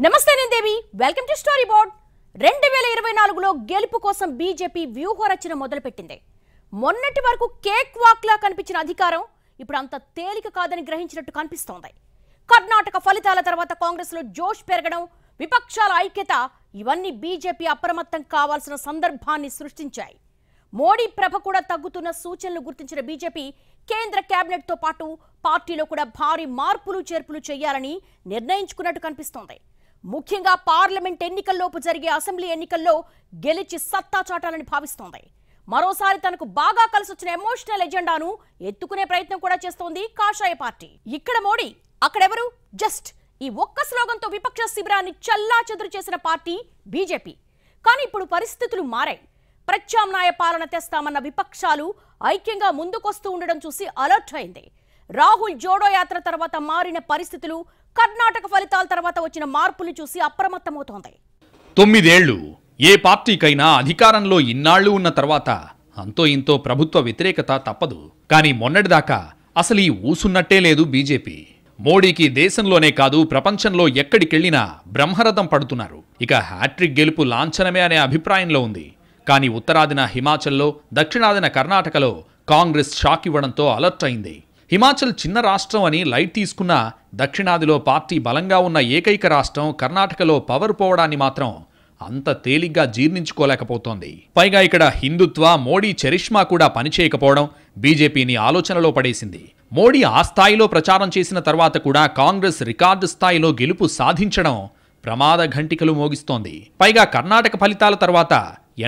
నమస్తే నేను దేవి welcome to story board 2024లో గెలుపు కోసం బీజేపీ వ్యూహ రచన మొదలుపెట్టింది. మొన్నటి వరకు కేక్ వాక్ లా కనిపించిన అధికారం ఇప్పుడు అంత తేలిక కాదని గ్రహించినట్టు కనిపిస్తోంది. కర్ణాటక ఫలితాల తర్వాత కాంగ్రెస్ లో జోష్ పెరగడం, విపక్షాల ఐక్యత ఇవన్నీ బీజేపీ అప్రమత్తం కావాల్సిన సందర్భాన్ని సృష్టించాయి. మోడీ ప్రభ కూడా తగ్గుతున్న సూచనలు గుర్తించిన బీజేపీ కేంద్ర కేబినెట్ తో పాటు పార్టీలో కూడా భారీ మార్పులు చేర్పులు చేయాలని నిర్ణయించుకున్నట్టు కనిపిస్తోంది. ముఖ్యంగా పార్లమెంట్ ఎన్నికల్లోపు జరిగే అసెంబ్లీ ఎన్నికల్లో గెలిచి సత్తా చాటాలని భావిస్తోంది. మరోసారి తనకు బాగా కలిసొచ్చిన ఎమోషనల్ ఎజెండాను ఎత్తుకునే ప్రయత్నం కూడా చేస్తోంది కాషాయ పార్టీ. ఇక్కడ మోడీ, అక్కడెవరు? జస్ట్ ఈ ఒక్క స్లోగన్తో విపక్ష శిబిరాన్ని చల్లా చెదురు చేసిన పార్టీ బీజేపీ. కానీ ఇప్పుడు పరిస్థితులు మారాయి. ప్రత్యామ్నాయ పాలన తెస్తామన్న విపక్షాలు ఐక్యంగా ముందుకొస్తూ ఉండడం చూసి అలర్ట్ అయింది. రాహుల్ జోడో యాత్ర తర్వాత మారిన పరిస్థితులు, కర్ణాటక ఫలితాల తర్వాత వచ్చిన మార్పులు చూసి అప్రమత్తమవుతోంది. 9 ఏళ్లు ఏ పార్టీకైనా అధికారంలో ఇన్నాళ్లు ఉన్న తర్వాత అంతో ఇంతో ప్రభుత్వ వ్యతిరేకత తప్పదు. కానీ మొన్నటిదాకా అసలు ఈ ఊసున్నట్టే లేదు బీజేపీ. మోడీకి దేశంలోనే కాదు ప్రపంచంలో ఎక్కడికెళ్లినా బ్రహ్మరథం పడుతున్నారు. ఇక హ్యాట్రిక్ గెలుపు లాంఛనమే అనే అభిప్రాయంలో ఉంది. కానీ ఉత్తరాదిన హిమాచల్లో, దక్షిణాదిన కర్ణాటకలో కాంగ్రెస్ షాక్ ఇవ్వడంతో అలర్ట్ అయింది. హిమాచల్ చిన్న రాష్ట్రం అని లైట్ తీసుకున్న దక్షిణాదిలో పార్టీ బలంగా ఉన్న ఏకైక రాష్ట్రం కర్ణాటకలో పవర్ పోవడాన్ని మాత్రం అంత తేలిగ్గా జీర్ణించుకోలేకపోతోంది. పైగా ఇక్కడ హిందుత్వ, మోడీ చరిష్మా కూడా పనిచేయకపోవడం బీజేపీని ఆలోచనలో పడేసింది. మోడీ ఆ స్థాయిలో ప్రచారం చేసిన తర్వాత కూడా కాంగ్రెస్ రికార్డు స్థాయిలో గెలుపు సాధించడం ప్రమాద ఘంటికలు మోగిస్తోంది. పైగా కర్ణాటక ఫలితాల తర్వాత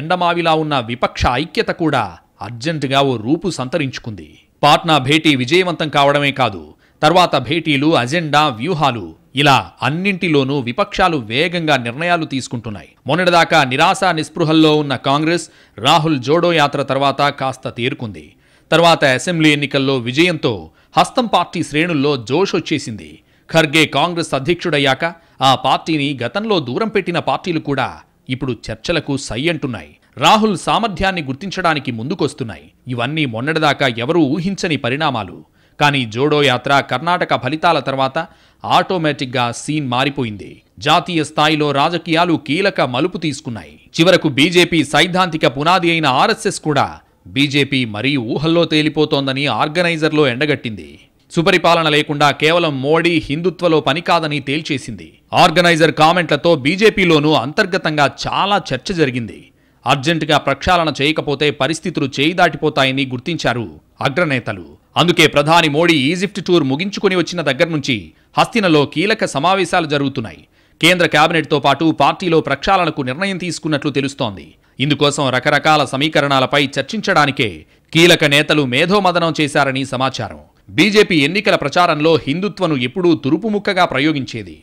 ఎండమావిలా ఉన్న విపక్ష ఐక్యత కూడా అర్జెంటుగా ఓ రూపు సంతరించుకుంది. పాట్నా భేటీ విజయవంతం కావడమే కాదు, తర్వాత భేటీలు, అజెండా, వ్యూహాలు ఇలా అన్నింటిలోనూ విపక్షాలు వేగంగా నిర్ణయాలు తీసుకుంటున్నాయి. మొన్నటిదాకా నిరాశ నిస్పృహల్లో ఉన్న కాంగ్రెస్ రాహుల్ జోడో యాత్ర తర్వాత కాస్త తేరుకుంది. తర్వాత అసెంబ్లీ ఎన్నికల్లో విజయంతో హస్తం పార్టీ శ్రేణుల్లో జోష్ వచ్చేసింది. ఖర్గే కాంగ్రెస్ అధ్యక్షుడయ్యాక ఆ పార్టీని గతంలో దూరం పెట్టిన పార్టీలు కూడా ఇప్పుడు చర్చలకు సై అంటున్నాయి. రాహుల్ సామర్థ్యాన్ని గుర్తించడానికి ముందుకొస్తున్నాయి. ఇవన్నీ మొన్నటిదాకా ఎవరూ ఊహించని పరిణామాలు. కానీ జోడో యాత్ర, కర్ణాటక ఫలితాల తర్వాత ఆటోమేటిక్గా సీన్ మారిపోయింది. జాతీయ స్థాయిలో రాజకీయాలు కీలక మలుపు తీసుకున్నాయి. చివరకు బీజేపీ సైద్ధాంతిక పునాది అయిన ఆర్ఎస్ఎస్ కూడా బీజేపీ మరీ ఊహల్లో తేలిపోతోందని ఆర్గనైజర్లో ఎండగట్టింది. సుపరిపాలన లేకుండా కేవలం మోడీ హిందుత్వలో పని కాదని తేల్చేసింది. ఆర్గనైజర్ కామెంట్లతో బీజేపీలోనూ అంతర్గతంగా చాలా చర్చ జరిగింది. అర్జెంటుగా ప్రక్షాళన చేయకపోతే పరిస్థితులు చేయి దాటిపోతాయని గుర్తించారు అగ్రనేతలు. అందుకే ప్రధాని మోడీ ఈజిప్ట్ టూర్ ముగించుకుని వచ్చిన దగ్గర నుంచి హస్తినలో కీలక సమావేశాలు జరుగుతున్నాయి. కేంద్ర కేబినెట్తో పాటు పార్టీలో ప్రక్షాళనకు నిర్ణయం తీసుకున్నట్లు తెలుస్తోంది. ఇందుకోసం రకరకాల సమీకరణాలపై చర్చించడానికే కీలక నేతలు మేధోమథనం చేశారని సమాచారం. బీజేపీ ఎన్నికల ప్రచారంలో హిందుత్వను ఎప్పుడూ తురుపుముక్కగా ప్రయోగించేది.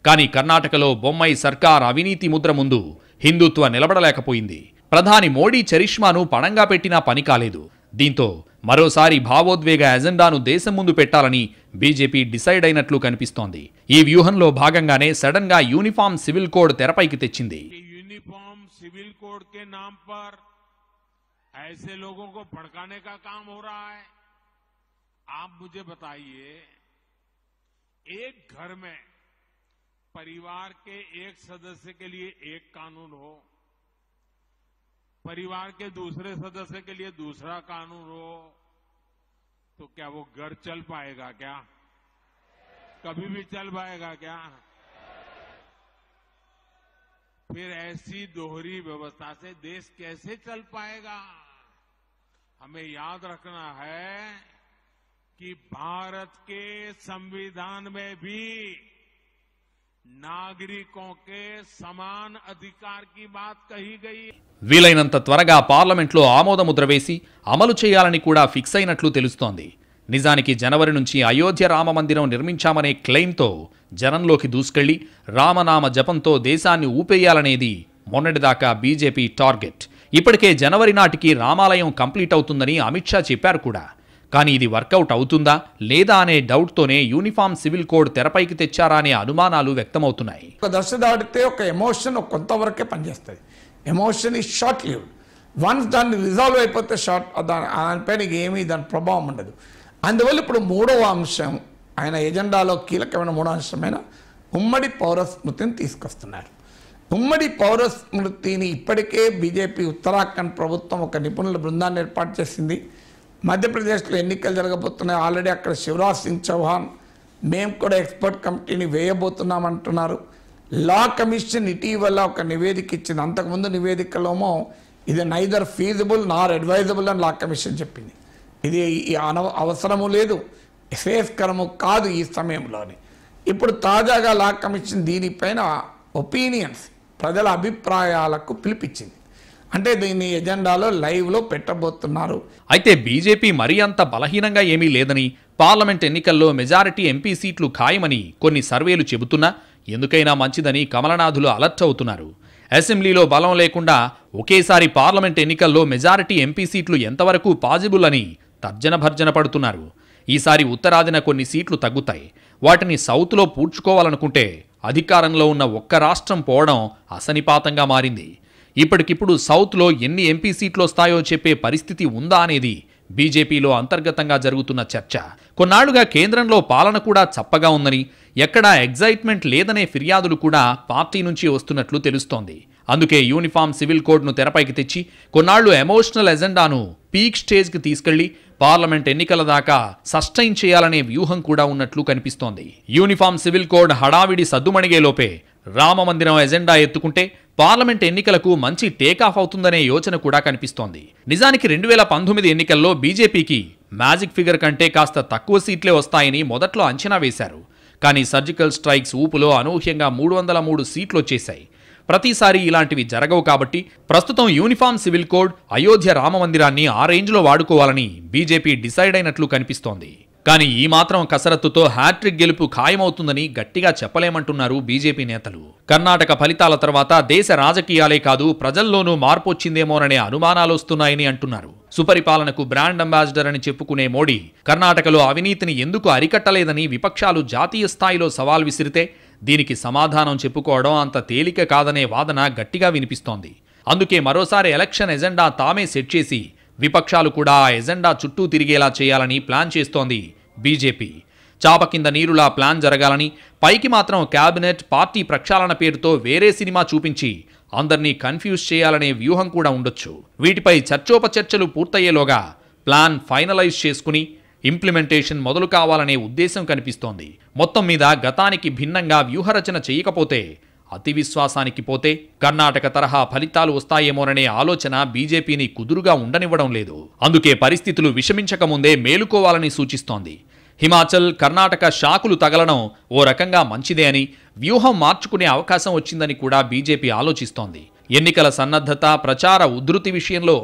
కానీ కర్ణాటకలో బొమ్మాయి సర్కార్ అవినీతి ముద్ర ముందు హిందుత్వ నిలబడలేకపోయింది. ప్రధాని మోడీ చరిష్మాను పణంగా పెట్టినా పని కాలేదు. దీంతో మరోసారి భావోద్వేగ ఎజెండాను దేశం ముందు పెట్టాలని బీజేపీ డిసైడ్ అయినట్లు కనిపిస్తోంది. ఈ వ్యూహంలో భాగంగానే సడన్ గా యూనిఫామ్ సివిల్ కోడ్ తెరపైకి తెచ్చింది. यूनिफॉर्म सिविल कोड के नाम पर ऐसे लोगों को भड़काने का काम हो रहा है। आप मुझे बताइए, एक घर में परिवार के एक सदस्य के लिए एक कानून हो, परिवार के दूसरे सदस्य के लिए दूसरा कानून हो, तो क्या वो घर चल पाएगा? क्या कभी भी चल पाएगा? क्या फिर ऐसी दोहरी व्यवस्था से देश कैसे चल पाएगा? हमें याद रखना है कि भारत के संविधान में भी नागरिकों के समान अधिकार की बात कही गई. వీలైనంత త్వరగా పార్లమెంట్లో ఆమోదముద్ర వేసి అమలు చేయాలని కూడా ఫిక్స్ అయినట్లు తెలుస్తోంది. నిజానికి జనవరి నుంచి అయోధ్య రామ మందిరం నిర్మించామనే క్లెయిమ్తో జనంలోకి దూసుకెళ్లి రామనామ జపంతో దేశాన్ని ఊపేయాలనేది మొన్నటిదాకా బీజేపీ టార్గెట్. ఇప్పటికే జనవరి నాటికి రామాలయం కంప్లీట్ అవుతుందని అమిత్ షా చెప్పారు కూడా. కానీ ఇది వర్కౌట్ అవుతుందా లేదా అనే డౌట్తోనే యూనిఫామ్ సివిల్ కోడ్ తెరపైకి తెచ్చారా అనే అనుమానాలు వ్యక్తమవుతున్నాయి. ఒక దశ దాటితే ఒక ఎమోషన్ కొంతవరకే పనిచేస్తుంది. Emotion is short lived. Once దాన్ని రిజాల్వ్ అయిపోతే దానిపైన ఏమీ దాని ప్రభావం ఉండదు. అందువల్ల ఇప్పుడు మూడవ అంశం ఆయన ఎజెండాలో కీలకమైన మూడో అంశమైన ఉమ్మడి పౌర స్మృతిని తీసుకొస్తున్నారు. ఉమ్మడి పౌర స్మృతిని ఇప్పటికే బీజేపీ ఉత్తరాఖండ్ ప్రభుత్వం ఒక నిపుణుల బృందాన్ని ఏర్పాటు చేసింది. మధ్యప్రదేశ్లో ఎన్నికలు జరగబోతున్నాయి. ఆల్రెడీ అక్కడ శివరాజ్ సింగ్ చౌహాన్ మేము కూడా ఎక్స్పర్ట్ కమిటీని వేయబోతున్నామంటున్నారు. లా కమిషన్ ఇటీవల ఒక నివేదిక ఇచ్చింది. అంతకుముందు నివేదికలోమో ఇది నైదర్ ఫీజిబుల్ నార్ అడ్వైజబుల్ అని లా కమిషన్ చెప్పింది. ఇది అవసరము లేదు, శ్రేయస్కరము కాదు ఈ సమయంలోని. ఇప్పుడు తాజాగా లా కమిషన్ దీనిపైన ఒపీనియన్స్, ప్రజల అభిప్రాయాలకు పిలిపించింది. అంటే దీన్ని ఎజెండాలో లైవ్లో పెట్టబోతున్నారు. అయితే బీజేపీ మరీ అంత బలహీనంగా ఏమీ లేదని, పార్లమెంట్ ఎన్నికల్లో మెజారిటీ ఎంపీ సీట్లు ఖాయమని కొన్ని సర్వేలు చెబుతున్నా ఎందుకైనా మంచిదని కమలనాథులు అలర్ట్ అవుతున్నారు. అసెంబ్లీలో బలం లేకుండా ఒకేసారి పార్లమెంట్ ఎన్నికల్లో మెజారిటీ ఎంపీ సీట్లు ఎంతవరకు పాజిబుల్ అని తర్జన భర్జన పడుతున్నారు. ఈసారి ఉత్తరాదిన కొన్ని సీట్లు తగ్గుతాయి. వాటిని సౌత్లో పూడ్చుకోవాలనుకుంటే అధికారంలో ఉన్న ఒక్క రాష్ట్రం పోవడం అసనిపాతంగా మారింది. ఇప్పటికిప్పుడు సౌత్లో ఎన్ని ఎంపీ సీట్లు వస్తాయో చెప్పే పరిస్థితి ఉందా అనేది బీజేపీలో అంతర్గతంగా జరుగుతున్న చర్చ. కొన్నాళ్లుగా కేంద్రంలో పాలన కూడా చప్పగా ఉందని, ఎక్కడా ఎగ్జైట్మెంట్ లేదనే ఫిర్యాదులు కూడా పార్టీ నుంచి వస్తున్నట్లు తెలుస్తోంది. అందుకే యూనిఫామ్ సివిల్ కోడ్ను తెరపైకి తెచ్చి కొన్నాళ్లు ఎమోషనల్ ఎజెండాను పీక్ స్టేజ్కి తీసుకెళ్లి పార్లమెంట్ ఎన్నికల దాకా సస్టైన్ చేయాలనే వ్యూహం కూడా ఉన్నట్లు కనిపిస్తోంది. యూనిఫామ్ సివిల్ కోడ్ హడావిడి సద్దుమణిగేలోపే రామమందిరం ఎజెండా ఎత్తుకుంటే పార్లమెంట్ ఎన్నికలకు మంచి టేకాఫ్ అవుతుందనే యోచన కూడా కనిపిస్తోంది. నిజానికి 2019 ఎన్నికల్లో బీజేపీకి మ్యాజిక్ ఫిగర్ కంటే కాస్త తక్కువ సీట్లే వస్తాయని మొదట్లో అంచనా వేశారు. కానీ సర్జికల్ స్ట్రైక్స్ ఊపులో అనూహ్యంగా 303 సీట్లు వచ్చేశాయి. ప్రతిసారి ఇలాంటివి జరగవు కాబట్టి ప్రస్తుతం యూనిఫామ్ సివిల్ కోడ్, అయోధ్య రామమందిరాన్ని ఆ రేంజ్లో వాడుకోవాలని బీజేపీ డిసైడ్ అయినట్లు కనిపిస్తోంది. కానీ ఈ మాత్రం కసరత్తుతో హ్యాట్రిక్ గెలుపు ఖాయమవుతుందని గట్టిగా చెప్పలేమంటున్నారు బీజేపీ నేతలు. కర్ణాటక ఫలితాల తర్వాత దేశ రాజకీయాలే కాదు ప్రజల్లోనూ మార్పు వచ్చిందేమోననే అనుమానాలు వస్తున్నాయని అంటున్నారు. సుపరిపాలనకు బ్రాండ్ అంబాసిడర్ అని చెప్పుకునే మోడీ కర్ణాటకలో అవినీతిని ఎందుకు అరికట్టలేదని విపక్షాలు జాతీయ స్థాయిలో సవాల్ విసిరితే దీనికి సమాధానం చెప్పుకోవడం అంత తేలిక కాదనే వాదన గట్టిగా వినిపిస్తోంది. అందుకే మరోసారి ఎలక్షన్ ఎజెండా తామే సెట్ చేసి విపక్షాలు కూడా ఆ ఎజెండా చుట్టూ తిరిగేలా చేయాలని ప్లాన్ చేస్తోంది బీజేపీ. చాప కింద నీరులా ప్లాన్ జరగాలని, పైకి మాత్రం క్యాబినెట్, పార్టీ ప్రక్షాళన పేరుతో వేరే సినిమా చూపించి అందర్నీ కన్ఫ్యూజ్ చేయాలనే వ్యూహం కూడా ఉండొచ్చు. వీటిపై చర్చోపచర్చలు పూర్తయ్యేలోగా ప్లాన్ ఫైనలైజ్ చేసుకుని ఇంప్లిమెంటేషన్ మొదలు కావాలనే ఉద్దేశం కనిపిస్తోంది. మొత్తం మీద గతానికి భిన్నంగా వ్యూహరచన చేయకపోతే, అతి విశ్వాసానికి పోతే కర్ణాటక తరహా ఫలితాలు వస్తాయేమోననే ఆలోచన బీజేపీని కుదురుగా ఉండనివ్వడం లేదు. అందుకే పరిస్థితులు విషమించకముందే మేలుకోవాలని సూచిస్తోంది. హిమాచల్, కర్ణాటక షాకులు తగలడం ఓ రకంగా మంచిదే అని, వ్యూహం మార్చుకునే అవకాశం వచ్చిందని కూడా బీజేపీ ఆలోచిస్తోంది. ఎన్నికల సన్నద్ధత, ప్రచార ఉధృతి విషయంలో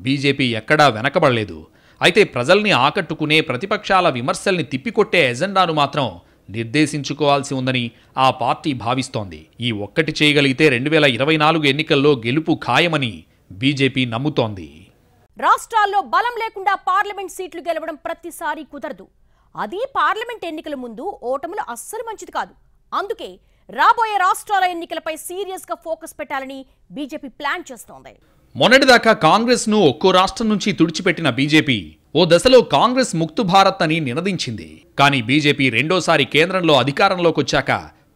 బీజేపీ ఎక్కడా వెనకబడలేదు. అయితే ప్రజల్ని ఆకట్టుకునే, ప్రతిపక్షాల విమర్శల్ని తిప్పికొట్టే ఎజెండాను మాత్రం నిర్దేశించుకోవాల్సి ఉందని ఆ పార్టీ భావిస్తోంది. ఈ ఒక్కటి చేయగలిగితే 2024 ఎన్నికల్లో గెలుపు ఖాయమని బీజేపీ నమ్ముతోంది. రాష్ట్రాల్లో బలం లేకుండా పార్లమెంట్ సీట్లు గెలవడం ప్రతిసారి కుదరదు. అది పార్లమెంట్ ఎన్నికల ముందు ఓటములు అస్సలు మంచిది కాదు. అందుకే రాబోయే రాష్ట్రాల ఎన్నికలపై సీరియస్ గా ఫోకస్ పెట్టాలని బీజేపీ ప్లాన్ చేస్తోంది. మొన్నటిదాకా కాంగ్రెస్ ను ఒక్కో రాష్ట్రం నుంచి తుడిచిపెట్టిన బీజేపీ ఓ దశలో కాంగ్రెస్ ముక్తు భారత్ అని నినదించింది. కానీ బీజేపీ రెండోసారి కేంద్రంలో అధికారంలోకొచ్చాక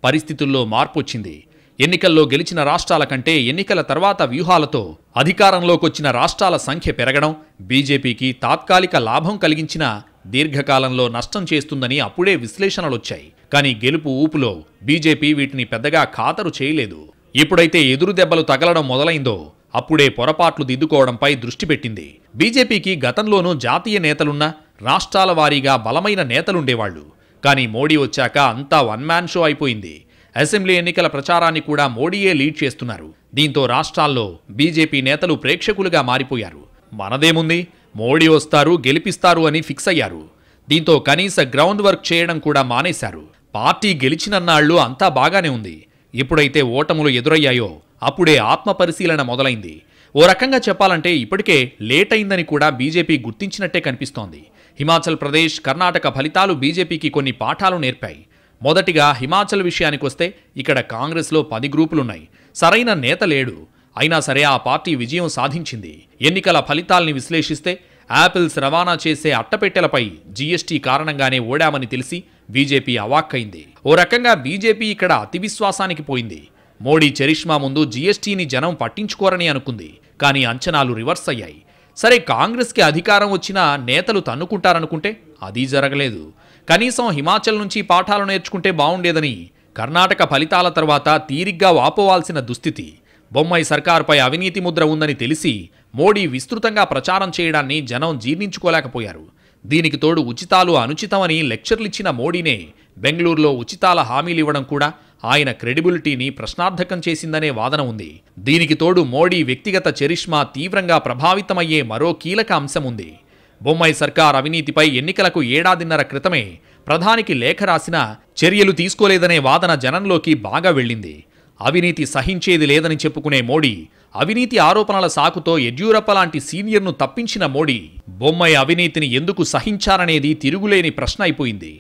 పరిస్థితుల్లో మార్పొచ్చింది. ఎన్నికల్లో గెలిచిన రాష్ట్రాల కంటే ఎన్నికల తర్వాత వ్యూహాలతో అధికారంలోకొచ్చిన రాష్ట్రాల సంఖ్య పెరగడం బీజేపీకి తాత్కాలిక లాభం కలిగించిన దీర్ఘకాలంలో నష్టం చేస్తుందని అప్పుడే విశ్లేషణలొచ్చాయి. కానీ గెలుపు ఊపులో బీజేపీ వీటిని పెద్దగా ఖాతరు చేయలేదు. ఎప్పుడైతే ఎదురు దెబ్బలు తగలడం మొదలైందో అప్పుడే పొరపాట్లు దిద్దుకోవడంపై దృష్టి పెట్టింది. బీజేపీకి గతంలోనూ జాతీయ నేతలున్నా రాష్ట్రాల వారీగా బలమైన నేతలుండేవాళ్లు. కానీ మోడీ వచ్చాక అంతా వన్ మ్యాన్ షో అయిపోయింది. అసెంబ్లీ ఎన్నికల ప్రచారాన్ని కూడా మోడీయే లీడ్ చేస్తున్నారు. దీంతో రాష్ట్రాల్లో బీజేపీ నేతలు ప్రేక్షకులుగా మారిపోయారు. మనదేముంది, మోడీ వస్తారు, గెలిపిస్తారు అని ఫిక్స్ అయ్యారు. దీంతో కనీస గ్రౌండ్ వర్క్ చేయడం కూడా మానేశారు. పార్టీ గెలిచినన్నాళ్లు అంతా బాగానే ఉంది. ఎప్పుడైతే ఓటములు ఎదురయ్యాయో అప్పుడే ఆత్మపరిశీలన మొదలైంది. ఓ రకంగా చెప్పాలంటే ఇప్పటికే లేట్ అయిందని కూడా బీజేపీ గుర్తించినట్టే కనిపిస్తోంది. హిమాచల్ ప్రదేశ్, కర్ణాటక ఫలితాలు బీజేపీకి కొన్ని పాఠాలు నేర్పాయి. మొదటిగా హిమాచల్ విషయానికొస్తే ఇక్కడ కాంగ్రెస్లో 10 గ్రూపులున్నాయి. సరైన నేత లేడు. అయినా సరే ఆ పార్టీ విజయం సాధించింది. ఎన్నికల ఫలితాల్ని విశ్లేషిస్తే యాపిల్స్ రవాణా చేసే అట్టపెట్టెలపై జీఎస్టీ కారణంగానే ఓడామని తెలిసి బీజేపీ అవాక్కైంది. ఓ రకంగా బీజేపీ ఇక్కడ అతి విశ్వాసానికి పోయింది. మోడీ చరిష్మా ముందు జీఎస్టీని జనం పట్టించుకోరని అనుకుంది. కానీ అంచనాలు రివర్స్ అయ్యాయి. సరే, కాంగ్రెస్కి అధికారం వచ్చినా నేతలు తన్నుకుంటారనుకుంటే అది జరగలేదు. కనీసం హిమాచల్ నుంచి పాఠాలు నేర్చుకుంటే బావుండేదని కర్ణాటక ఫలితాల తర్వాత తీరిగ్గా వాపోవాల్సిన దుస్థితి. బొమ్మాయి సర్కారుపై అవినీతి ముద్ర ఉందని తెలిసి మోడీ విస్తృతంగా ప్రచారం చేయడాన్ని జనం జీర్ణించుకోలేకపోయారు. దీనికి తోడు ఉచితాలు అనుచితమని లెక్చర్లిచ్చిన మోడీనే బెంగళూరులో ఉచితాల హామీలివ్వడం కూడా ఆయన క్రెడిబిలిటీని ప్రశ్నార్థకం చేసిందనే వాదన ఉంది. దీనికి తోడు మోడీ వ్యక్తిగత చరిష్మా తీవ్రంగా ప్రభావితమయ్యే మరో కీలక అంశం ఉంది. బొమ్మాయి సర్కార్ అవినీతిపై ఎన్నికలకు ఏడాదిన్నర క్రితమే ప్రధానికి లేఖ రాసినా చర్యలు తీసుకోలేదనే వాదన జనంలోకి బాగా వెళ్ళింది. అవినీతి సహించేది లేదని చెప్పుకునే మోడీ అవినీతి ఆరోపణల సాకుతో యడ్యూరప్ప లాంటి సీనియర్ను తప్పించిన మోడీ బొమ్మాయి అవినీతిని ఎందుకు సహించారనేది తిరుగులేని ప్రశ్న అయిపోయింది.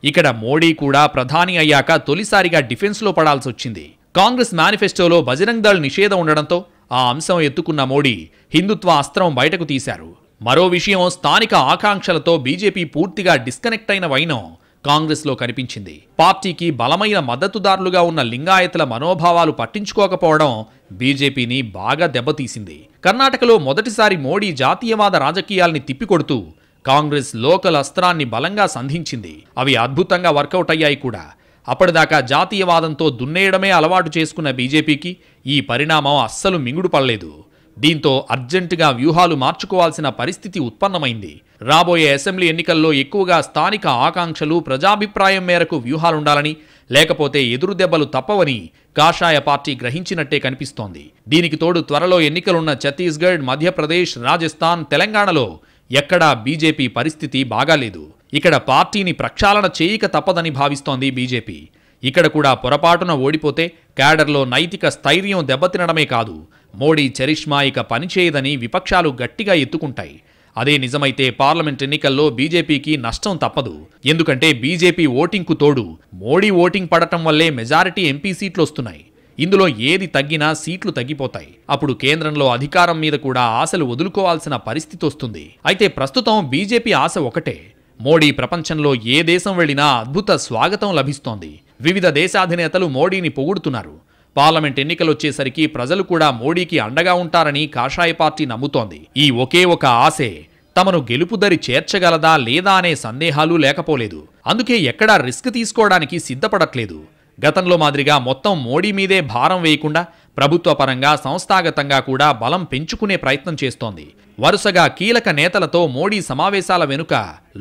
ఇక్కడ మోడీ కూడా ప్రధాని అయ్యాక తొలిసారిగా డిఫెన్స్లో పడాల్సొచ్చింది. కాంగ్రెస్ మేనిఫెస్టోలో బజరంగ్ దళ్ నిషేధం ఉండడంతో ఆ అంశం ఎత్తుకున్న మోడీ హిందుత్వ అస్త్రం బయటకు తీశారు. మరో విషయం, స్థానిక ఆకాంక్షలతో బీజేపీ పూర్తిగా డిస్కనెక్ట్ అయిన వైనం కాంగ్రెస్లో కనిపించింది. పార్టీకి బలమైన మద్దతుదారులుగా ఉన్న లింగాయతుల మనోభావాలు పట్టించుకోకపోవడం బీజేపీని బాగా దెబ్బతీసింది. కర్ణాటకలో మొదటిసారి మోడీ జాతీయవాద రాజకీయాల్ని తిప్పికొడుతూ కాంగ్రెస్ లోకల్ అస్త్రాన్ని బలంగా సంధించింది. అవి అద్భుతంగా వర్కౌట్ అయ్యాయి కూడా. అప్పటిదాకా జాతీయవాదంతో దున్నేయడమే అలవాటు చేసుకున్న బీజేపీకి ఈ పరిణామం అస్సలు మింగుడు పడలేదు. దీంతో అర్జెంటుగా వ్యూహాలు మార్చుకోవాల్సిన పరిస్థితి ఉత్పన్నమైంది. రాబోయే అసెంబ్లీ ఎన్నికల్లో ఎక్కువగా స్థానిక ఆకాంక్షలు, ప్రజాభిప్రాయం మేరకు వ్యూహాలుండాలని, లేకపోతే ఎదురు దెబ్బలు తప్పవని కాషాయ పార్టీ గ్రహించినట్టే కనిపిస్తోంది. దీనికి తోడు త్వరలో ఎన్నికలున్న ఛత్తీస్గఢ్, మధ్యప్రదేశ్, రాజస్థాన్, తెలంగాణలో ఎక్కడా బీజేపీ పరిస్థితి బాగాలేదు. ఇక్కడ పార్టీని ప్రక్షాళన చేయక తప్పదని భావిస్తోంది బీజేపీ. ఇక్కడ కూడా పొరపాటున ఓడిపోతే క్యాడర్లో నైతిక స్థైర్యం దెబ్బతినడమే కాదు, మోడీ చరిష్మా ఇక పనిచేయదని విపక్షాలు గట్టిగా ఎత్తుకుంటాయి. అదే నిజమైతే పార్లమెంట్ ఎన్నికల్లో బీజేపీకి నష్టం తప్పదు. ఎందుకంటే బీజేపీ ఓటింగ్కు తోడు మోడీ ఓటింగ్ పడటం వల్లే మెజారిటీ ఎంపీ సీట్లు వస్తున్నాయి. ఇందులో ఏది తగ్గినా సీట్లు తగ్గిపోతాయి. అప్పుడు కేంద్రంలో అధికారం మీద కూడా ఆశలు వదులుకోవాల్సిన పరిస్థితి వస్తుంది. అయితే ప్రస్తుతం బీజేపీ ఆశ ఒకటే, మోడీ ప్రపంచంలో ఏ దేశం వెళ్లినా అద్భుత స్వాగతం లభిస్తోంది. వివిధ దేశాధినేతలు మోడీని పొగుడుతున్నారు. పార్లమెంట్ ఎన్నికలొచ్చేసరికి ప్రజలు కూడా మోడీకి అండగా ఉంటారని కాషాయ పార్టీ నమ్ముతోంది. ఈ ఒకే ఒక ఆశే తమను గెలుపుదరి చేర్చగలదా లేదా అనే సందేహాలు లేకపోలేదు. అందుకే ఎక్కడా రిస్క్ తీసుకోవడానికి సిద్ధపడట్లేదు. గతంలో మాదిరిగా మొత్తం మోడీ మీదే భారం వేయకుండా ప్రభుత్వ పరంగా, సంస్థాగతంగా కూడా బలం పెంచుకునే ప్రయత్నం చేస్తోంది. వరుసగా కీలక నేతలతో మోడీ సమావేశాల వెనుక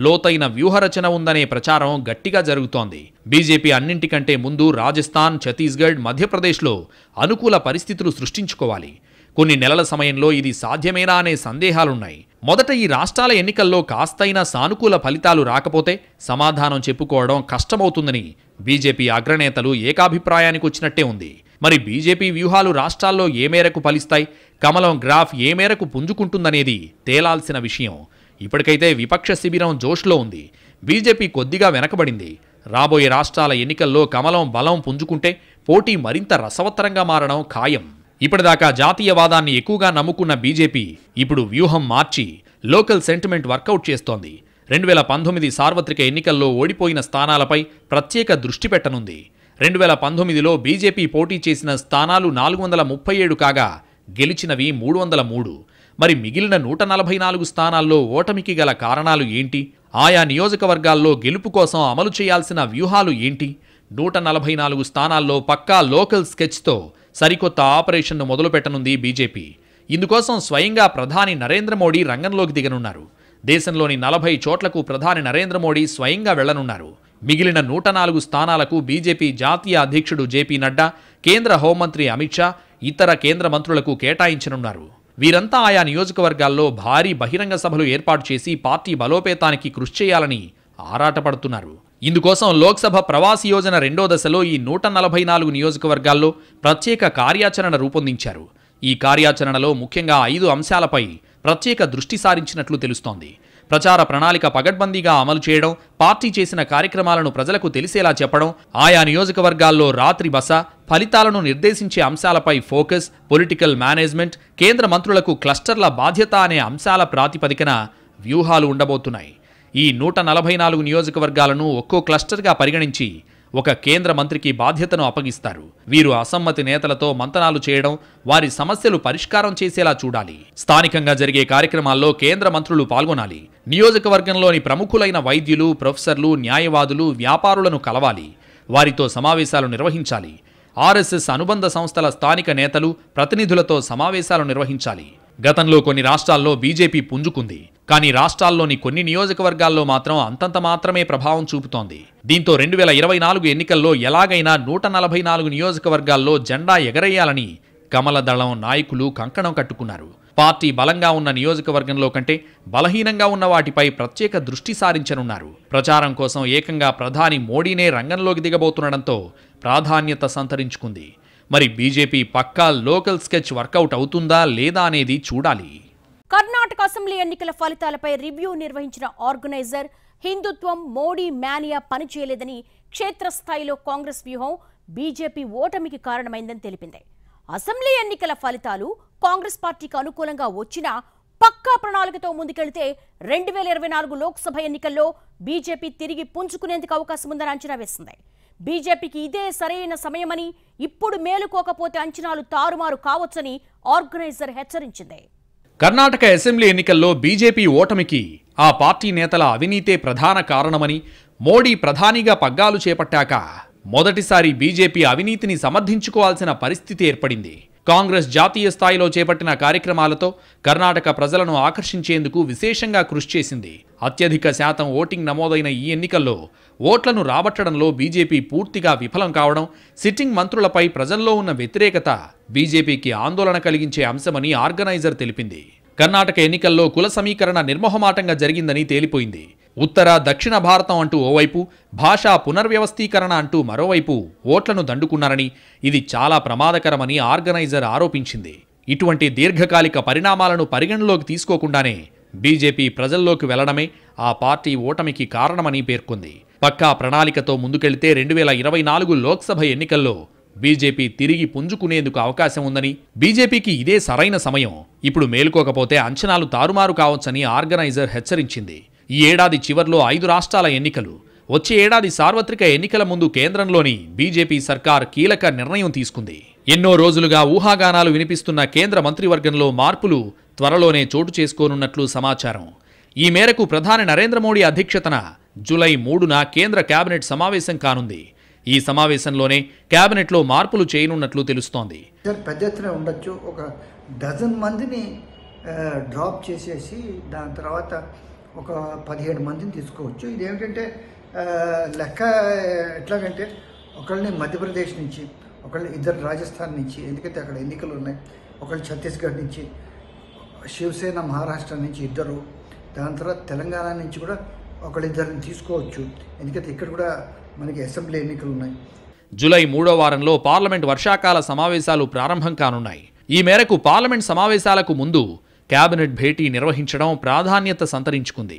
లోతైన వ్యూహరచన ఉందనే ప్రచారం గట్టిగా జరుగుతోంది. బీజేపీ అన్నింటికంటే ముందు రాజస్థాన్, ఛత్తీస్గఢ్, మధ్యప్రదేశ్లో అనుకూల పరిస్థితులు సృష్టించుకోవాలి. కొన్ని నెలల సమయంలో ఇది సాధ్యమేనా అనే సందేహాలున్నాయి. మొదట ఈ రాష్ట్రాల ఎన్నికల్లో కాస్తైనా సానుకూల ఫలితాలు రాకపోతే సమాధానం చెప్పుకోవడం కష్టమవుతుందని బీజేపీ అగ్రనేతలు ఏకాభిప్రాయానికి వచ్చినట్టే ఉంది. మరి బీజేపీ వ్యూహాలు రాష్ట్రాల్లో ఏ మేరకు ఫలిస్తాయి, కమలం గ్రాఫ్ ఏ మేరకు పుంజుకుంటుందనేది తేలాల్సిన విషయం. ఇప్పటికైతే విపక్ష శిబిరం జోష్లో ఉంది. బీజేపీ కొద్దిగా వెనకబడింది. రాబోయే రాష్ట్రాల ఎన్నికల్లో కమలం బలం పుంజుకుంటే పోటీ మరింత రసవత్తరంగా మారడం ఖాయం. ఇప్పటిదాకా జాతీయవాదాన్ని ఎక్కువగా నమ్ముకున్న బీజేపీ ఇప్పుడు వ్యూహం మార్చి లోకల్ సెంటిమెంట్ వర్కౌట్ చేస్తోంది. 2019 సార్వత్రిక ఎన్నికల్లో ఓడిపోయిన స్థానాలపై ప్రత్యేక దృష్టి పెట్టనుంది. 2019లో బీజేపీ పోటీ చేసిన స్థానాలు 437 కాగా గెలిచినవి 303. మరి మిగిలిన 144 స్థానాల్లో ఓటమికి గల కారణాలు ఏంటి? ఆయా నియోజకవర్గాల్లో గెలుపు కోసం అమలు చేయాల్సిన వ్యూహాలు ఏంటి? 144 స్థానాల్లో పక్కా లోకల్ స్కెచ్తో సరికొత్త ఆపరేషన్ను మొదలుపెట్టనుంది బీజేపీ. ఇందుకోసం స్వయంగా ప్రధాని నరేంద్ర మోడీ రంగంలోకి దిగనున్నారు. దేశంలోని 40 చోట్లకు ప్రధాని నరేంద్ర మోడీ స్వయంగా వెళ్లనున్నారు. మిగిలిన 104 స్థానాలకు బీజేపీ జాతీయ అధ్యక్షుడు జేపీ నడ్డా, కేంద్ర హోంమంత్రి అమిత్ షా, ఇతర కేంద్ర మంత్రులకు కేటాయించనున్నారు. వీరంతా ఆయా నియోజకవర్గాల్లో భారీ బహిరంగ సభలు ఏర్పాటు చేసి పార్టీ బలోపేతానికి కృషి చేయాలని ఆరాటపడుతున్నారు. ఇందుకోసం లోక్సభ ప్రవాసి యోజన 2వ దశలో ఈ 144 నియోజకవర్గాల్లో ప్రత్యేక కార్యాచరణ రూపొందించారు. ఈ కార్యాచరణలో ముఖ్యంగా 5 అంశాలపై ప్రత్యేక దృష్టి సారించినట్లు తెలుస్తోంది. ప్రచార ప్రణాళిక పగడ్బందీగా అమలు చేయడం, పార్టీ చేసిన కార్యక్రమాలను ప్రజలకు తెలిసేలా చెప్పడం, ఆయా నియోజకవర్గాల్లో రాత్రి బస, ఫలితాలను నిర్దేశించే అంశాలపై ఫోకస్, పొలిటికల్ మేనేజ్మెంట్, కేంద్ర మంత్రులకు క్లస్టర్ల బాధ్యత అనే అంశాల ప్రాతిపదికన వ్యూహాలు ఉండబోతున్నాయి. ఈ 144 నియోజకవర్గాలను ఒక్కో క్లస్టర్గా పరిగణించి ఒక కేంద్ర మంత్రికి బాధ్యతను అప్పగిస్తారు. వీరు అసమ్మతి నేతలతో మంతనాలు చేయడం, వారి సమస్యలు పరిష్కారం చేసేలా చూడాలి. స్థానికంగా జరిగే కార్యక్రమాల్లో కేంద్ర మంత్రులు పాల్గొనాలి. నియోజకవర్గంలోని ప్రముఖులైన వైద్యులు, ప్రొఫెసర్లు, న్యాయవాదులు, వ్యాపారులను కలవాలి. వారితో సమావేశాలు నిర్వహించాలి. ఆర్ఎస్ఎస్ అనుబంధ సంస్థల స్థానిక నేతలు, ప్రతినిధులతో సమావేశాలు నిర్వహించాలి. గతంలో కొన్ని రాష్ట్రాల్లో బీజేపీ పుంజుకుంది. కానీ రాష్ట్రాల్లోని కొన్ని నియోజకవర్గాల్లో మాత్రం అంతంత మాత్రమే ప్రభావం చూపుతోంది. దీంతో 2024 ఎన్నికల్లో ఎలాగైనా 144 నియోజకవర్గాల్లో జెండా ఎగరేయాలని కమల దళం నాయకులు కంకణం కట్టుకున్నారు. పార్టీ బలంగా ఉన్న నియోజకవర్గంలో కంటే బలహీనంగా ఉన్న వాటిపై ప్రత్యేక దృష్టి సారించనున్నారు. ప్రచారం కోసం ఏకంగా ప్రధాని మోడీనే రంగంలోకి దిగబోతుండడంతో ప్రాధాన్యత సంతరించుకుంది. మరి బీజేపీ పక్కా లోకల్ స్కెచ్ వర్కౌట్ అవుతుందా లేదా అనేది చూడాలి. కర్ణాటక అసెంబ్లీ ఎన్నికల ఫలితాలపై రివ్యూ నిర్వహించిన ఆర్గనైజర్ హిందుత్వం, మోడీ మేనియా పనిచేయలేదని క్షేత్రస్థాయిలో కాంగ్రెస్ వ్యూహం బీజేపీ ఓటమికి కారణమైందని తెలిపింది. అసెంబ్లీ ఎన్నికల ఫలితాలు కాంగ్రెస్ పార్టీకి అనుకూలంగా వచ్చినా పక్కా ప్రణాళికతో ముందుకెళ్తే 2024 లోక్సభ ఎన్నికల్లో బీజేపీ తిరిగి పుంజుకునేందుకు అవకాశం ఉందని అంచనా వేసింది. బీజేపీకి ఇదే సరైన సమయమని, ఇప్పుడు మేలుకోకపోతే అంచనాలు తారుమారు కావచ్చని ఆర్గనైజర్ హెచ్చరించింది. కర్ణాటక అసెంబ్లీ ఎన్నికల్లో బీజేపీ ఓటమికి ఆ పార్టీ నేతల అవినీతే ప్రధాన కారణమని, మోడీ ప్రధానిగా పగ్గాలు చేపట్టాక మొదటిసారి బీజేపీ అవినీతిని సమర్థించుకోవాల్సిన పరిస్థితి ఏర్పడింది. కాంగ్రెస్ జాతీయ స్థాయిలో చేపట్టిన కార్యక్రమాలతో కర్ణాటక ప్రజలను ఆకర్షించేందుకు విశేషంగా కృషి చేసింది. అత్యధిక శాతం ఓటింగ్ నమోదైన ఈ ఎన్నికల్లో ఓట్లను రాబట్టడంలో బీజేపీ పూర్తిగా విఫలం కావడం, సిట్టింగ్ మంత్రులపై ప్రజల్లో ఉన్న వ్యతిరేకత బీజేపీకి ఆందోళన కలిగించే అంశమని ఆర్గనైజర్ తెలిపింది. కర్ణాటక ఎన్నికల్లో కుల సమీకరణ నిర్మోహమాటంగా జరిగిందని తేలిపోయింది. ఉత్తర, దక్షిణ భారతం అంటూ ఓవైపు, భాషా పునర్వ్యవస్థీకరణ అంటూ మరోవైపు ఓట్లను దండుకున్నారని, ఇది చాలా ప్రమాదకరమని ఆర్గనైజర్ ఆరోపించింది. ఇటువంటి దీర్ఘకాలిక పరిణామాలను పరిగణలోకి తీసుకోకుండానే బీజేపీ ప్రజల్లోకి వెళ్లడమే ఆ పార్టీ ఓటమికి కారణమని పేర్కొంది. పక్కా ప్రణాళికతో ముందుకెళ్తే 2024 లోక్సభ ఎన్నికల్లో బీజేపీ తిరిగి పుంజుకునేందుకు అవకాశం ఉందని, బీజేపీకి ఇదే సరైన సమయం, ఇప్పుడు మేలుకోకపోతే అంచనాలు తారుమారు కావచ్చని ఆర్గనైజర్ హెచ్చరించింది. ఈ ఏడాది చివర్లో 5 రాష్ట్రాల ఎన్నికలు, వచ్చే ఏడాది సార్వత్రిక ఎన్నికల ముందు కేంద్రంలోని బీజేపీ సర్కార్ కీలక నిర్ణయం తీసుకుంది. ఎన్నో రోజులుగా ఊహాగానాలు వినిపిస్తున్న కేంద్ర మంత్రివర్గంలో మార్పులు త్వరలోనే చోటు చేసుకోనున్నట్లు సమాచారం. ఈ మేరకు ప్రధాని నరేంద్ర మోడీ అధ్యక్షతన జూలై 3న కేంద్ర కేబినెట్ సమావేశం కానుంది. ఈ సమావేశంలోనే కేబినెట్లో మార్పులు చేయనున్నట్లు తెలుస్తోంది. పెద్ద ఎత్తున ఉండొచ్చు. ఒక డజన్ మందిని డ్రాప్ చేసేసి దాని తర్వాత ఒక 17 మందిని తీసుకోవచ్చు. ఇదేమిటంటే లెక్క ఎట్లాగంటే ఒకళ్ళని మధ్యప్రదేశ్ నుంచి, ఒకళ్ళు ఇద్దరు రాజస్థాన్ నుంచి, ఎందుకంటే అక్కడ ఎన్నికలు ఉన్నాయి, ఒకళ్ళు ఛత్తీస్గఢ్ నుంచి, శివసేన మహారాష్ట్ర నుంచి ఇద్దరు, దాని తర్వాత తెలంగాణ నుంచి కూడా ఒకళ్ళిద్దరిని తీసుకోవచ్చు, ఎందుకంటే ఇక్కడ కూడా మనకి అసెంబ్లీ ఎన్నికలు ఉన్నాయి. జూలై 3వ వారంలో పార్లమెంట్ వర్షాకాల సమావేశాలు ప్రారంభం కానున్నాయి. ఈ మేరకు పార్లమెంట్ సమావేశాలకు ముందు కేబినెట్ భేటీ నిర్వహించడం ప్రాధాన్యత సంతరించుకుంది.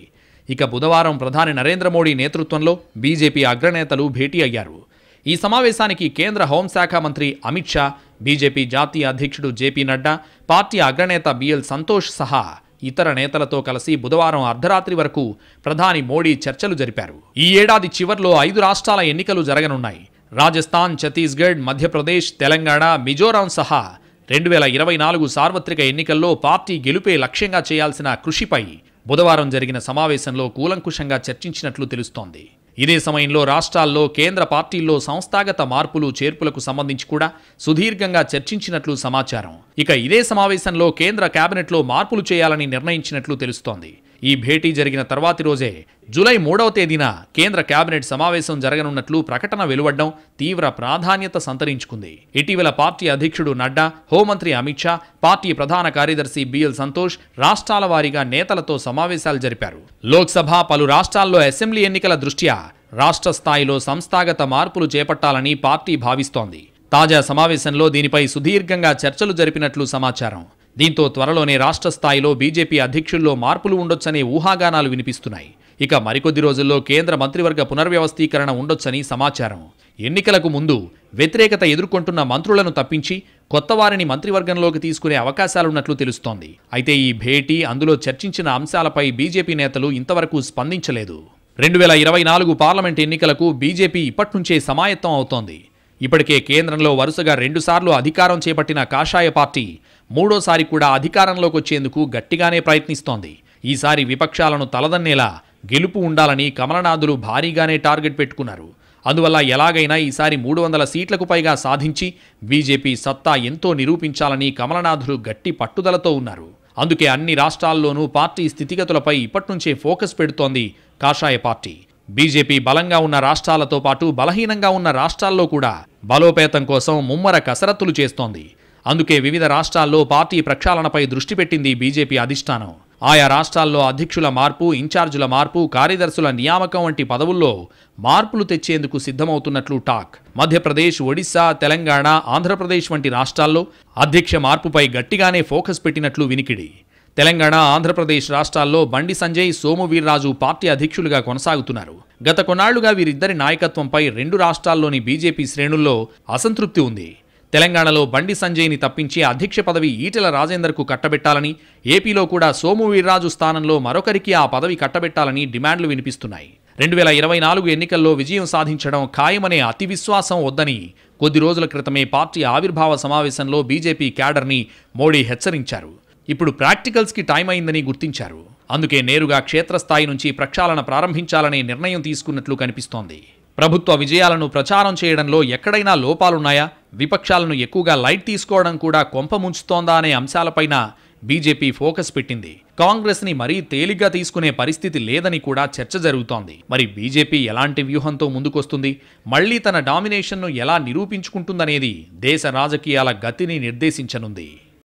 ఇక బుధవారం ప్రధాని నరేంద్ర మోడీ నేతృత్వంలో బీజేపీ అగ్రనేతలు భేటీ అయ్యారు. ఈ సమావేశానికి కేంద్ర హోంశాఖ మంత్రి అమిత్ షా, బీజేపీ జాతీయ అధ్యక్షుడు జేపీ నడ్డా, పార్టీ అగ్రనేత బిఎల్ సంతోష్ సహా ఇతర నేతలతో కలిసి బుధవారం అర్ధరాత్రి వరకు ప్రధాని మోడీ చర్చలు జరిపారు. ఈ ఏడాది చివర్లో 5 రాష్ట్రాల ఎన్నికలు జరగనున్నాయి. రాజస్థాన్, ఛత్తీస్గఢ్, మధ్యప్రదేశ్, తెలంగాణ, మిజోరాం సహా 2024 సార్వత్రిక ఎన్నికల్లో పార్టీ గెలుపే లక్ష్యంగా చేయాల్సిన కృషిపై బుధవారం జరిగిన సమావేశంలో కూలంకుషంగా చర్చించినట్లు తెలుస్తోంది. ఇదే సమయంలో రాష్ట్రాల్లో, కేంద్ర పార్టీల్లో సంస్థాగత మార్పులు, చేర్పులకు సంబంధించి కూడా సుదీర్ఘంగా చర్చించినట్లు సమాచారం. ఇక ఇదే సమావేశంలో కేంద్ర కేబినెట్లో మార్పులు చేయాలని నిర్ణయించినట్లు తెలుస్తోంది. ఈ భేటీ జరిగిన తర్వాతి రోజే జూలై 3వ తేదీన కేంద్ర కేబినెట్ సమావేశం జరగనున్నట్లు ప్రకటన వెలువడడం తీవ్ర ప్రాధాన్యత సంతరించుకుంది. ఇటీవల పార్టీ అధ్యక్షుడు నడ్డా, హోంమంత్రి అమిత్ షా, పార్టీ ప్రధాన కార్యదర్శి బిఎల్ సంతోష్ రాష్ట్రాల వారీగా నేతలతో సమావేశాలు జరిపారు. లోక్సభ, పలు రాష్ట్రాల్లో అసెంబ్లీ ఎన్నికల దృష్ట్యా రాష్ట్ర స్థాయిలో సంస్థాగత మార్పులు చేపట్టాలని పార్టీ భావిస్తోంది. తాజా సమావేశంలో దీనిపై సుదీర్ఘంగా చర్చలు జరిపినట్లు సమాచారం. దీంతో త్వరలోనే రాష్ట్ర స్థాయిలో బీజేపీ అధ్యక్షుల్లో మార్పులు ఉండొచ్చనే ఊహాగానాలు వినిపిస్తున్నాయి. ఇక మరికొద్ది రోజుల్లో కేంద్ర మంత్రివర్గ పునర్వ్యవస్థీకరణ ఉండొచ్చని సమాచారం. ఎన్నికలకు ముందు వ్యతిరేకత ఎదుర్కొంటున్న మంత్రులను తప్పించి కొత్త వారిని మంత్రివర్గంలోకి తీసుకునే అవకాశాలున్నట్లు తెలుస్తోంది. అయితే ఈ భేటీ, అందులో చర్చించిన అంశాలపై బీజేపీ నేతలు ఇంతవరకు స్పందించలేదు. 2024 పార్లమెంట్ ఎన్నికలకు బీజేపీ ఇప్పట్నుంచే సమాయత్తం అవుతోంది. ఇప్పటికే కేంద్రంలో వరుసగా 2 సార్లు అధికారం చేపట్టిన కాషాయ పార్టీ మూడోసారి కూడా అధికారంలోకి వచ్చేందుకు గట్టిగానే ప్రయత్నిస్తోంది. ఈసారి విపక్షాలను తలదన్నేలా గెలుపు ఉండాలని కమలనాథులు భారీగానే టార్గెట్ పెట్టుకున్నారు. అందువల్ల ఎలాగైనా ఈసారి 300 సీట్లకు పైగా సాధించి బీజేపీ సత్తా ఎంతో నిరూపించాలని కమలనాథులు గట్టి పట్టుదలతో ఉన్నారు. అందుకే అన్ని రాష్ట్రాల్లోనూ పార్టీ స్థితిగతులపై ఇప్పట్నుంచే ఫోకస్ పెడుతోంది కాషాయ పార్టీ. బీజేపీ బలంగా ఉన్న రాష్ట్రాలతో పాటు బలహీనంగా ఉన్న రాష్ట్రాల్లో కూడా బలోపేతం కోసం ముమ్మర కసరత్తులు చేస్తోంది. అందుకే వివిధ రాష్ట్రాల్లో పార్టీ ప్రక్షాళనపై దృష్టి పెట్టింది బీజేపీ అధిష్టానం. ఆయా రాష్ట్రాల్లో అధ్యక్షుల మార్పు, ఇన్ఛార్జీల మార్పు, కార్యదర్శుల నియామకం వంటి పదవుల్లో మార్పులు తెచ్చేందుకు సిద్ధమవుతున్నట్లు టాక్. మధ్యప్రదేశ్, ఒడిశా, తెలంగాణ, ఆంధ్రప్రదేశ్ వంటి రాష్ట్రాల్లో అధ్యక్ష మార్పుపై గట్టిగానే ఫోకస్ పెట్టినట్లు వినికిడి. తెలంగాణ, ఆంధ్రప్రదేశ్ రాష్ట్రాల్లో బండి సంజయ్, సోము వీర్రాజు పార్టీ అధ్యక్షులుగా కొనసాగుతున్నారు. గత కొన్నాళ్లుగా వీరిద్దరి నాయకత్వంపై 2 రాష్ట్రాల్లోని బీజేపీ శ్రేణుల్లో అసంతృప్తి ఉంది. తెలంగాణలో బండి సంజయ్ని తప్పించి అధ్యక్ష పదవి ఈటెల రాజేందర్కు కట్టబెట్టాలని, ఏపీలో కూడా సోము వీర్రాజు స్థానంలో మరొకరికి ఆ పదవి కట్టబెట్టాలని డిమాండ్లు వినిపిస్తున్నాయి. 2024 ఎన్నికల్లో విజయం సాధించడం ఖాయమనే అతి విశ్వాసం వద్దని కొద్ది రోజుల క్రితమే పార్టీ ఆవిర్భావ సమావేశంలో బీజేపీ క్యాడర్ని మోడీ హెచ్చరించారు. ఇప్పుడు ప్రాక్టికల్స్కి టైం అయిందని గుర్తించారు. అందుకే నేరుగా క్షేత్రస్థాయి నుంచి ప్రక్షాళన ప్రారంభించాలనే నిర్ణయం తీసుకున్నట్లు కనిపిస్తోంది. ప్రభుత్వ విజయాలను ప్రచారం చేయడంలో ఎక్కడైనా లోపాలున్నాయా, విపక్షాలను ఎక్కువగా లైట్ తీసుకోవడం కూడా కొంప ముంచుతోందా అనే అంశాలపైన బీజేపీ ఫోకస్ పెట్టింది. కాంగ్రెస్ని మరీ తేలిగ్గా తీసుకునే పరిస్థితి లేదని కూడా చర్చ జరుగుతోంది. మరి బీజేపీ ఎలాంటి వ్యూహంతో ముందుకొస్తుంది, మళ్లీ తన డామినేషన్ను ఎలా నిరూపించుకుంటుందనేది దేశ రాజకీయాల గతిని నిర్దేశించనుంది.